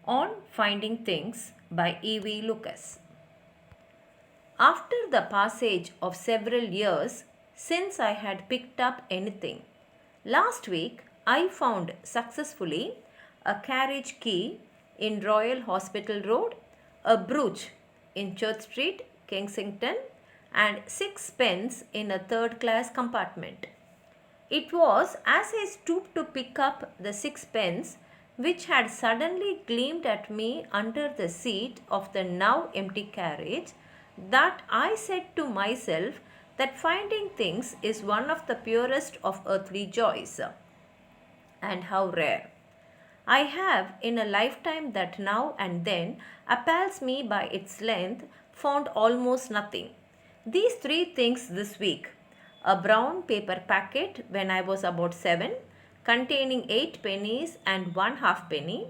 On Finding Things by E.V. Lucas. After the passage of several years since I had picked up anything, last week I found successfully a carriage key in Royal Hospital Road, a brooch in Church Street, Kensington, and 6 pence in a third class compartment. It was as I stooped to pick up the 6 pence, which had suddenly gleamed at me under the seat of the now empty carriage, that I said to myself that finding things is one of the purest of earthly joys. And how rare! I have, in a lifetime that now and then appals me by its length, found almost nothing. These three things this week: a brown paper packet when I was about 7, containing 8 pennies and 1 halfpenny;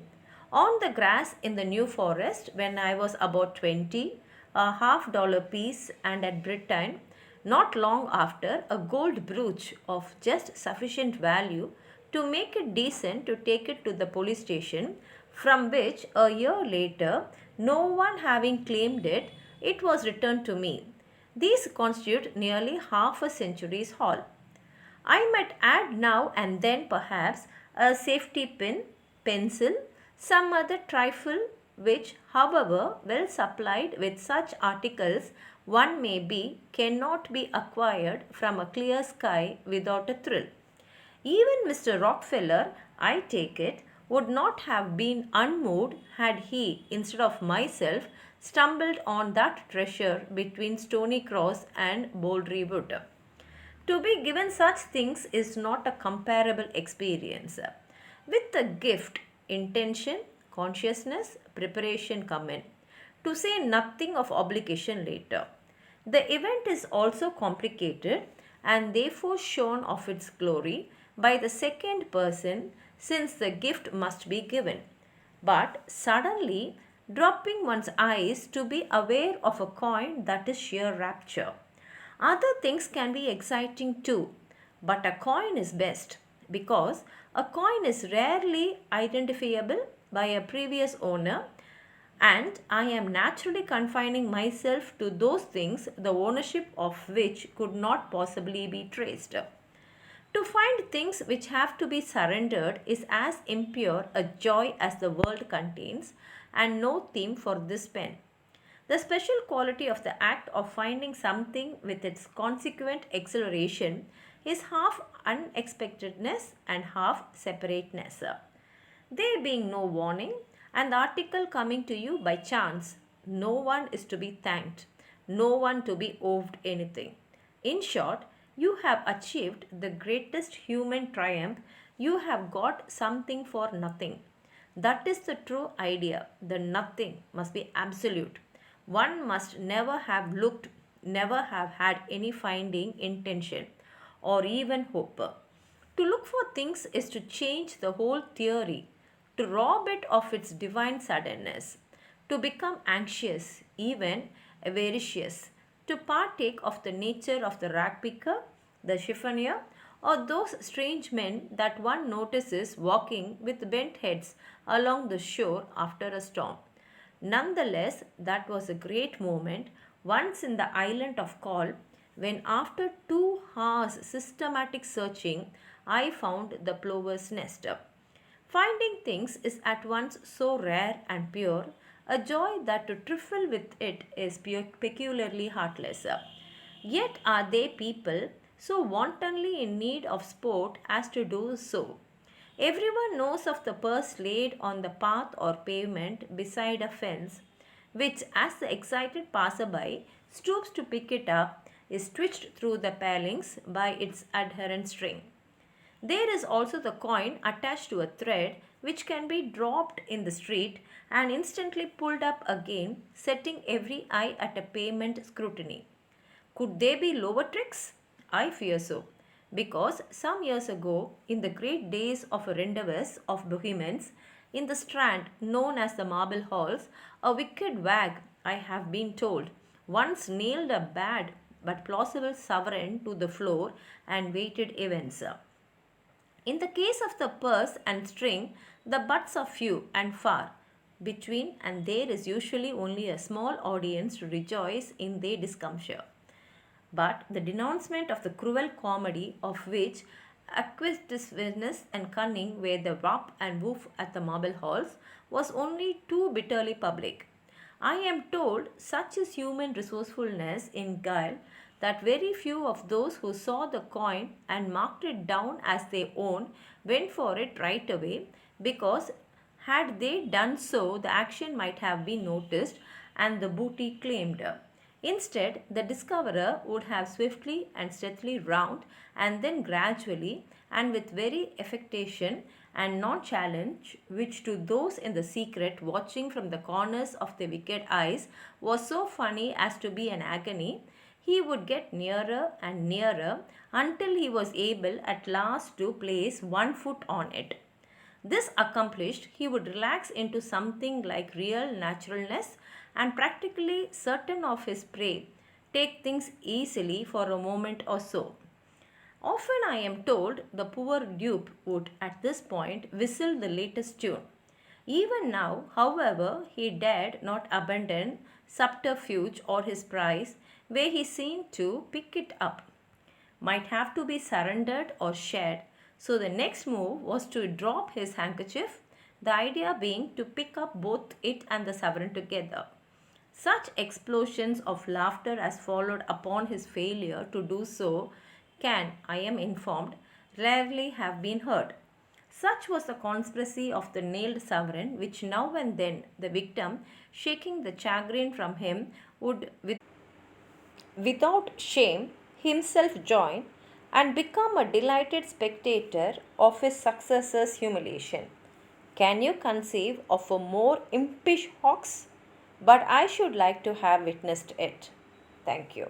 on the grass in the New Forest when I was about 20, a $half piece; and at Britain, not long after, a gold brooch of just sufficient value to make it decent to take it to the police station, from which a year later, no one having claimed it, it was returned to me. These constitute nearly half a century's haul. I might add now and then perhaps a safety pin, pencil, some other trifle which, however well supplied with such articles one may be, cannot be acquired from a clear sky without a thrill. Even Mr. Rockefeller, I take it, would not have been unmoved had he, instead of myself, stumbled on that treasure between Stony Cross and Bowlry Wood. To be given such things is not a comparable experience. With the gift, intention, consciousness, preparation come in, to say nothing of obligation later. The event is also complicated and therefore shown of its glory by the second person, since the gift must be given. But suddenly, dropping one's eyes to be aware of a coin, that is sheer rapture. Other things can be exciting too, but a coin is best, because a coin is rarely identifiable by a previous owner, and I am naturally confining myself to those things the ownership of which could not possibly be traced. To find things which have to be surrendered is as impure a joy as the world contains, and no theme for this pen. The special quality of the act of finding something with its consequent exhilaration is half unexpectedness and half separateness. There being no warning, and the article coming to you by chance, no one is to be thanked, no one to be owed anything. In short, you have achieved the greatest human triumph. You have got something for nothing. That is the true idea. The nothing must be absolute. One must never have looked, never have had any finding intention or even hope. To look for things is to change the whole theory, to rob it of its divine suddenness, to become anxious, even avaricious, to partake of the nature of the rag picker, the chiffonier, or those strange men that one notices walking with bent heads along the shore after a storm. Nonetheless, that was a great moment once in the island of Col, when after 2 hours systematic searching, I found the plover's nest. Finding things is at once so rare and pure, a joy that to trifle with it is peculiarly heartless. Yet are they people so wantonly in need of sport as to do so. Everyone knows of the purse laid on the path or pavement beside a fence, which, as the excited passerby stoops to pick it up, is twitched through the palings by its adherent string. There is also the coin attached to a thread, which can be dropped in the street and instantly pulled up again, setting every eye at a payment scrutiny. Could they be lower tricks? I fear so, because some years ago, in the great days of a rendezvous of Bohemians, in the Strand known as the Marble Halls, a wicked wag, I have been told, once nailed a bad but plausible sovereign to the floor and waited events. In the case of the purse and string, the butts are few and far. between, and there is usually only a small audience to rejoice in their discomfort. But the denouncement of the cruel comedy of which acquisitiveness and cunning were the wap and woof at the marble halls was only too bitterly public. I am told such is human resourcefulness in guile that very few of those who saw the coin and marked it down as their own went for it right away, because had they done so, the action might have been noticed and the booty claimed. Instead, the discoverer would have swiftly and stealthily round, and then gradually and with very affectation and nonchalance, which to those in the secret watching from the corners of their wicked eyes was so funny as to be an agony, he would get nearer and nearer until he was able at last to place one foot on it. This accomplished, he would relax into something like real naturalness and, practically certain of his prey, take things easily for a moment or so. Often I am told the poor dupe would at this point whistle the latest tune. Even now, however, he dared not abandon subterfuge or his prize, where he seemed to pick it up. Might have to be surrendered or shared, so the next move was to drop his handkerchief, the idea being to pick up both it and the sovereign together. Such explosions of laughter as followed upon his failure to do so can, I am informed, rarely have been heard. Such was the conspiracy of the nailed sovereign, which now and then the victim, shaking the chagrin from him, would without shame himself join and become a delighted spectator of his successor's humiliation. Can you conceive of a more impish hoax? But I should like to have witnessed it. Thank you.